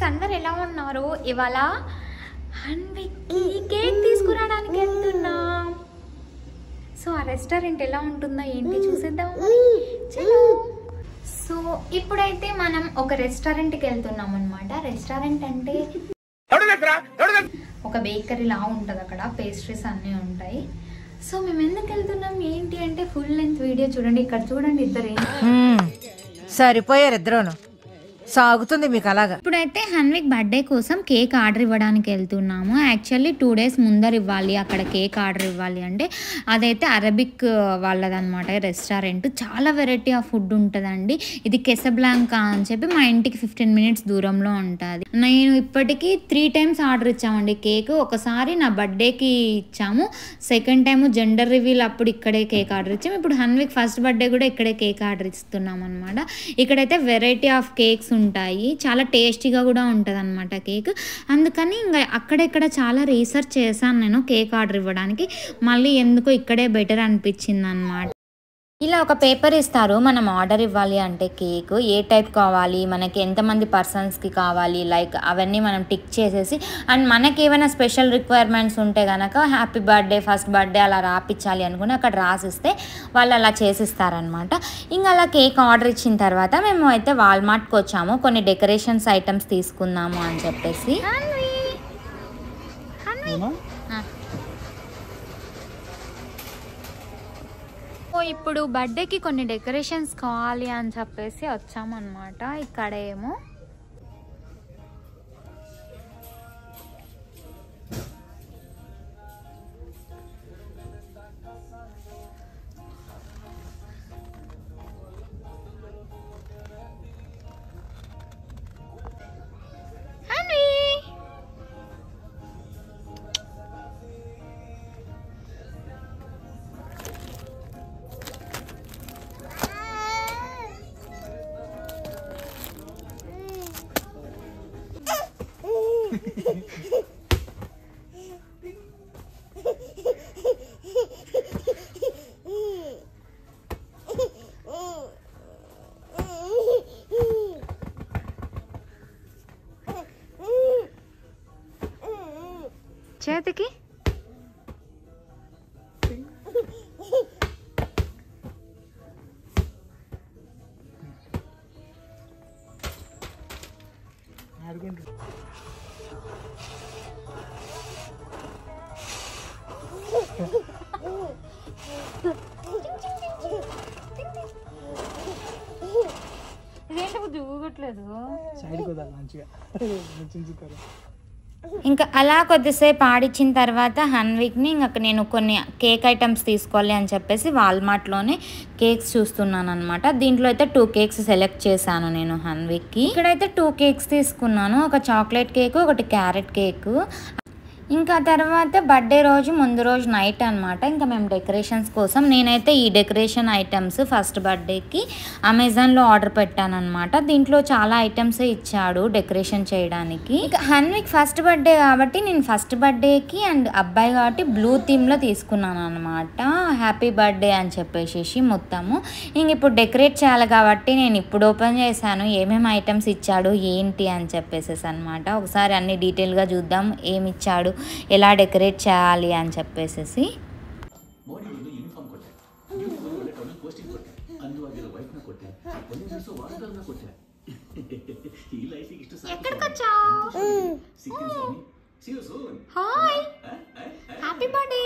Friends అందరు ఎలా ఉన్నారు? ఇవాళ హన్విక్కి కేక్ తీసుకురావడానికి వెళ్తున్నాం. సో ఆ రెస్టారెంట్ ఎలా ఉంటుందో ఏంటి చూసేద్దాం. చలో. సో ఇప్పుడైతే మనం ఒక రెస్టారెంట్కి వెళ్తున్నాం అనమాట. రెస్టారెంట్ అంటే ఒక బేకరీ లా ఉంటుంది, అక్కడ పేస్ట్రీస్ అన్నీ ఉంటాయి. సో మేము ఎందుకు వెళ్తున్నాం ఏంటి అంటే ఫుల్ లెంత్ వీడియో చూడండి. ఇక్కడ చూడండి, ఇద్దరు సరిపోయారు ఇద్దరును, సాగుతుంది మీకు అలాగా. ఇప్పుడైతే హన్విక్ బర్త్డే కోసం కేక్ ఆర్డర్ ఇవ్వడానికి వెళ్తున్నాము. యాక్చువల్లీ 2 days ముందర ఇవ్వాలి, అక్కడ కేక్ ఆర్డర్ ఇవ్వాలి. అంటే అదైతే అరబిక్ వాళ్ళదనమాట రెస్టారెంట్. చాలా వెరైటీ ఆఫ్ ఫుడ్ ఉంటుందండి. ఇది కెసబ్లాంకా అని చెప్పి మా ఇంటికి 15 minutes దూరంలో ఉంటుంది. నేను ఇప్పటికీ 3 times ఆర్డర్ ఇచ్చామండి కేక్. ఒకసారి నా బర్త్డేకి ఇచ్చాము, సెకండ్ టైం జెండర్ రివీల్ అప్పుడు ఇక్కడే కేక్ ఆర్డర్ ఇచ్చాము. ఇప్పుడు హన్విక్ ఫస్ట్ బర్త్డే కూడా ఇక్కడే కేక్ ఆర్డర్ ఇస్తున్నాం అనమాట. ఇక్కడైతే వెరైటీ ఆఫ్ కేక్స్ ఉంటాయి, చాలా టేస్టీగా కూడా ఉంటుంది అనమాట కేక్. అందుకని ఇంకా అక్కడెక్కడ చాలా రీసెర్చ్ చేశాను నేను కేక్ ఆర్డర్ ఇవ్వడానికి. మళ్ళీ ఎందుకో ఇక్కడే బెటర్ అనిపించింది అనమాట. ఇలా ఒక పేపర్ ఇస్తారు, మనం ఆర్డర్ ఇవ్వాలి అంటే కేక్ ఏ టైప్ కావాలి, మనకి ఎంతమంది పర్సన్స్కి కావాలి, లైక్ అవన్నీ మనం టిక్ చేసేసి, అండ్ మనకి ఏమైనా స్పెషల్ రిక్వైర్మెంట్స్ ఉంటే కనుక హ్యాపీ బర్త్డే, ఫస్ట్ బర్త్డే అలా రాపిచ్చాలి అనుకుని అక్కడ రాసిస్తే వాళ్ళు అలా చేసిస్తారనమాట. ఇంకా అలా కేక్ ఆర్డర్ ఇచ్చిన తర్వాత మేము అయితే వాల్మార్ట్కి వచ్చాము, కొన్ని డెకరేషన్స్ ఐటమ్స్ తీసుకుందాము అని చెప్పేసి. ఇప్పుడు బర్త్డేకి కొన్ని డెకరేషన్స్ కావాలి అని చెప్పేసి వచ్చామన్నమాట. ఇక్కడ ఏమో చేతికి ఇదేంటి ఊగట్లేదు. ఇంకా అలా కొద్దిసేపు ఆడిచ్చిన తర్వాత హన్విక్ని ఇంకా నేను కొన్ని కేక్ ఐటమ్స్ తీసుకోవాలి అని చెప్పేసి వాల్మార్ట్లోనే కేక్స్ చూస్తున్నాను అనమాట. దీంట్లో అయితే 2 కేక్స్ సెలెక్ట్ చేశాను నేను హన్విక్కి. ఇక్కడైతే 2 కేక్స్ తీసుకున్నాను, ఒక చాక్లెట్ కేక్, ఒకటి క్యారెట్ కేక్. ఇంకా తర్వాత బర్త్డే రోజు ముందు రోజు నైట్ అనమాట. ఇంకా మేము డెకరేషన్స్ కోసం నేనైతే ఈ డెకరేషన్ ఐటమ్స్ ఫస్ట్ బర్త్డేకి అమెజాన్లో ఆర్డర్ పెట్టాను అనమాట. దీంట్లో చాలా ఐటమ్సే ఇచ్చాడు డెకరేషన్ చేయడానికి. ఇంకా హన్విక్ ఫస్ట్ బర్త్డే కాబట్టి నేను ఫస్ట్ బర్త్డేకి అండ్ అబ్బాయి కాబట్టి బ్లూ థీమ్లో తీసుకున్నాను అనమాట, హ్యాపీ బర్త్డే అని చెప్పేసి మొత్తము. ఇంక ఇప్పుడు డెకరేట్ చేయాలి కాబట్టి నేను ఇప్పుడు ఓపెన్ చేశాను ఏమేమి ఐటమ్స్ ఇచ్చాడు ఏంటి అని చెప్పేసి అనమాట. ఒకసారి అన్ని డీటెయిల్గా చూద్దాం ఏమి ఇచ్చాడు, ఎలా డెకరేట్ చేయాలి అని చెప్పేసి. Hi, happy birthday.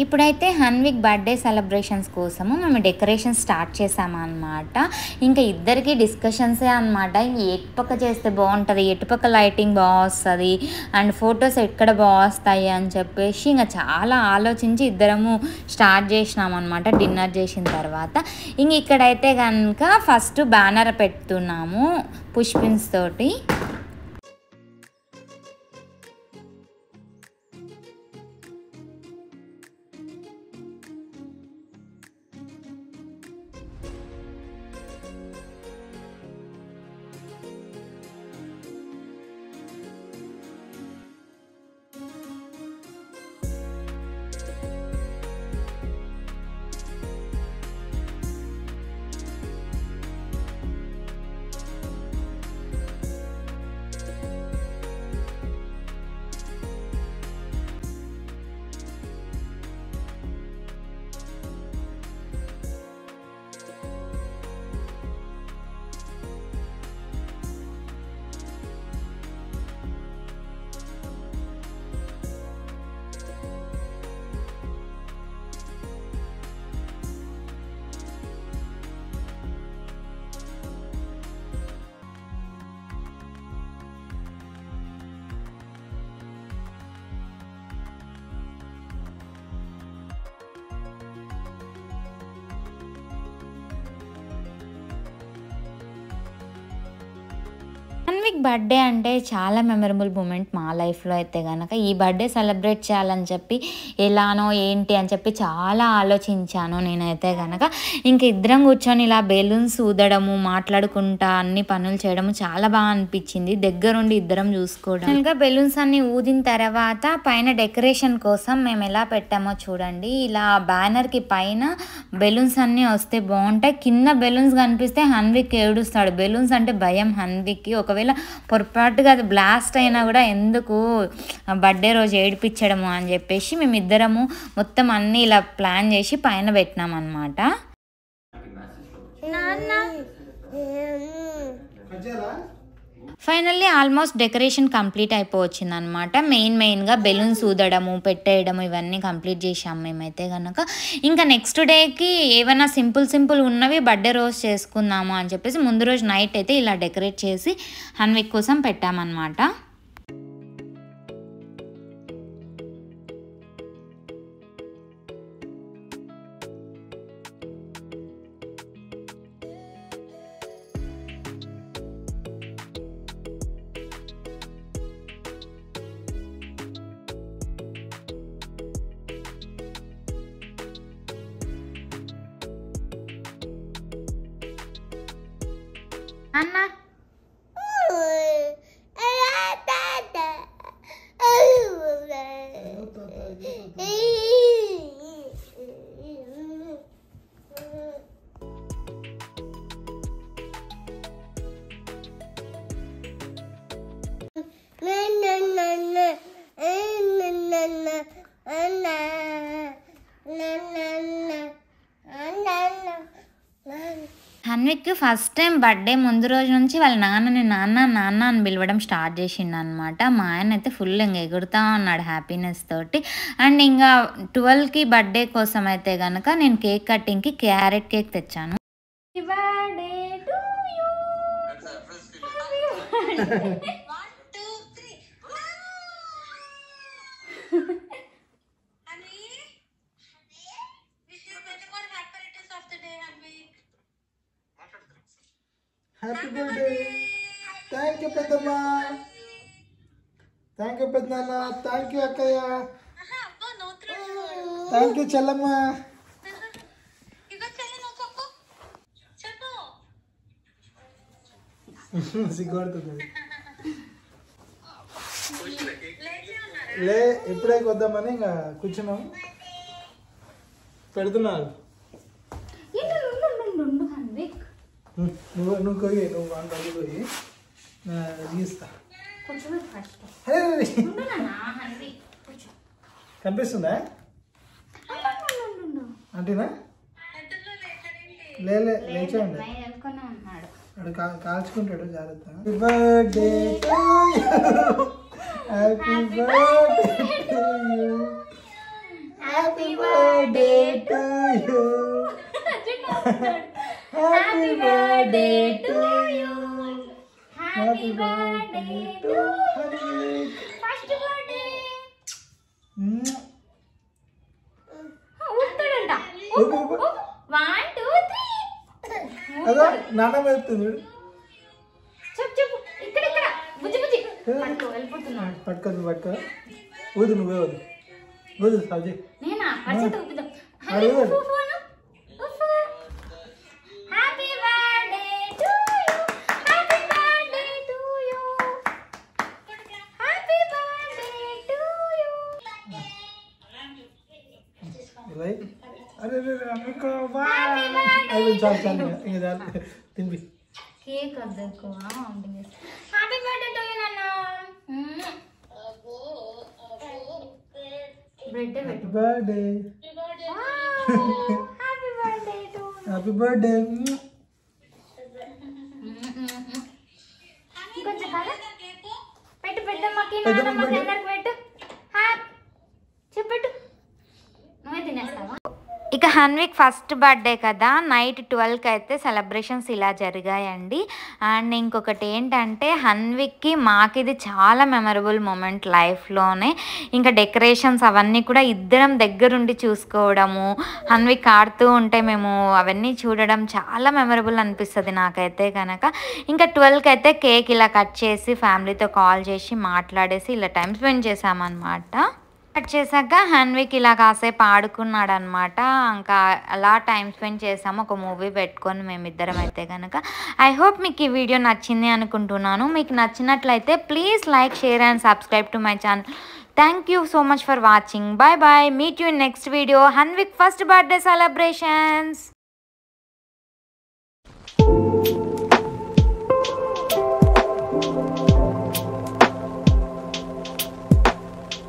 ఇప్పుడైతే హన్విక్ బర్త్డే సెలబ్రేషన్స్ కోసము మేము డెకరేషన్ స్టార్ట్ చేసాము అనమాట. ఇంకా ఇద్దరికి డిస్కషన్సే అనమాట. ఎటుపక్క చేస్తే బాగుంటుంది, ఎటుపక్క లైటింగ్ బాగా వస్తుంది అండ్ ఫొటోస్ ఎక్కడ బాగా వస్తాయి అని చెప్పేసి ఇంకా చాలా ఆలోచించి ఇద్దరము స్టార్ట్ చేసినాం అనమాట డిన్నర్ చేసిన తర్వాత. ఇంక ఇక్కడైతే కనుక ఫస్ట్ బ్యానర్ పెడుతున్నాము పుష్పిన్స్ తోటి. హన్విక్ బర్త్డే అంటే చాలా మెమరబుల్ మూమెంట్ మా లైఫ్లో అయితే కనుక. ఈ బర్త్డే సెలబ్రేట్ చేయాలని చెప్పి ఎలానో ఏంటి అని చెప్పి చాలా ఆలోచించాను నేనైతే కనుక. ఇంక ఇద్దరం కూర్చొని ఇలా బెలూన్స్ ఊదడము, మాట్లాడుకుంటా అన్ని పనులు చేయడము చాలా బాగా అనిపించింది. దగ్గరుండి ఇద్దరం చూసుకోవడం. ఇంకా బెలూన్స్ అన్ని ఊదిన తర్వాత పైన డెకరేషన్ కోసం మేము ఎలా పెట్టామో చూడండి. ఇలా బ్యానర్కి పైన బెలూన్స్ అన్నీ వస్తే బాగుంటాయి. కింద బెలూన్స్ కనిపిస్తే హన్విక్ ఏడుస్తాడు. బెలూన్స్ అంటే భయం హన్విక్కి. ఒకవేళ పొరపాటుగా అది బ్లాస్ట్ అయినా కూడా ఎందుకు బర్త్డే రోజు ఏడిపించడము అని చెప్పేసి మేమిద్దరము మొత్తం అన్నీ ఇలా ప్లాన్ చేసి పైన పెట్టినాం అన్నమాట. ఫైనల్లీ ఆల్మోస్ట్ డెకరేషన్ కంప్లీట్ అయిపోవచ్చింది అనమాట. మెయిన్గా బెలూన్స్ ఊదడము, పెట్టేయడము ఇవన్నీ కంప్లీట్ చేసాము మేమైతే కనుక. ఇంకా నెక్స్ట్ డేకి ఏమైనా సింపుల్ ఉన్నవి బర్త్డే రోజు చేసుకుందాము అని చెప్పేసి ముందు రోజు నైట్ అయితే ఇలా డెకరేట్ చేసి హన్విక్ కోసం పెట్టామన్నమాట. అన్నా హన్విక్ ఫస్ట్ టైం బర్త్డే ముందు రోజు నుంచి వాళ్ళ నాన్నని నాన్న అని పిలవడం స్టార్ట్ చేసిండు అనమాట. మా ఆయన అయితే ఫుల్ ఇంకా ఎగురుతా ఉన్నాడు హ్యాపీనెస్ తోటి. అండ్ ఇంకా 12కి బర్త్డే కోసం అయితే కనుక నేను కేక్ కటింగ్కి క్యారెట్ కేక్ తెచ్చాను. Happy birthday. థ్యాంక్ యూ పెద్దమ్మ, థ్యాంక్ యూ పెద్దనాన్న, థ్యాంక్ యూ అక్కయ్య, థ్యాంక్ యూ చెల్లమ్మ. సిగ్గుపడుతుంది. లే ఎప్పుడే వద్దామని ఇంకా కూర్చున్నాం. పెడుతున్నారు. నువ్వు కొయ్యి, నువ్వు అంత కొయ్యి గీస్తా. కనిపిస్తుందా అంటేనా? లేచే ఉండే వాడు కాల్చుకుంటాడు. జాగ్రత్త. Happy birthday to you, happy birthday to you, happy birthday to you, happy birthday to Hanvik. First birthday. ఉత్తడంట. 1 2 3 అదో నాన్న వెళ్తుంది. చెప్పు ఇక్కడ బుజ్జి వెళ్ళిపోతున్నాడు. పట్టుకో ఊదు, నువ్వే ఊదు సబ్జీ. నేనా పర్సెంట్ ఊపుదాం. అరే చాలు ఇంకా తినిపి. కేక్ వద్దు ఎక్కువ. హ్యాపీ బర్త్డే టు యూ నాన్న. Happy birthday. Happy birthday. ఇంకొంచెం కదా పెట్టు పెద్దమ్మకి నాన్నమ్మకి అందరికి పెట్టు. చెప్పట్టు నువ్వే తినేస్తావా? ఇక ఇంకా హన్విక్ ఫస్ట్ బర్త్డే కదా, నైట్ 12కి అయితే సెలబ్రేషన్స్ ఇలా జరిగాయండి. అండ్ ఇంకొకటి ఏంటంటే హన్విక్కి మాకు ఇది చాలా మెమరబుల్ మూమెంట్ లైఫ్లోనే. ఇంకా డెకరేషన్స్ అవన్నీ కూడా ఇద్దరం దగ్గరుండి చూసుకోవడము, హన్విక్ ఆడుతూ ఉంటే మేము అవన్నీ చూడడం చాలా మెమరబుల్ అనిపిస్తుంది నాకైతే కనుక. ఇంకా 12కి అయితే కేక్ ఇలా కట్ చేసి ఫ్యామిలీతో కాల్ చేసి మాట్లాడేసి ఇలా టైం స్పెండ్ చేసామన్నమాట. కట్ చేశాక హన్విక్ ఇలా కాసేపు ఆడుకున్నాడు అనమాట. ఇంకా అలా టైం స్పెండ్ చేసాము, ఒక మూవీ పెట్టుకొని మేమిద్దరం అయితే కనుక. ఐ హోప్ మీకు ఈ వీడియో నచ్చింది అనుకుంటున్నాను. మీకు నచ్చినట్లయితే please like, share and subscribe to my channel. Thank you so much for watching. Bye bye. Meet you in next video. Hanvik first birthday celebrations.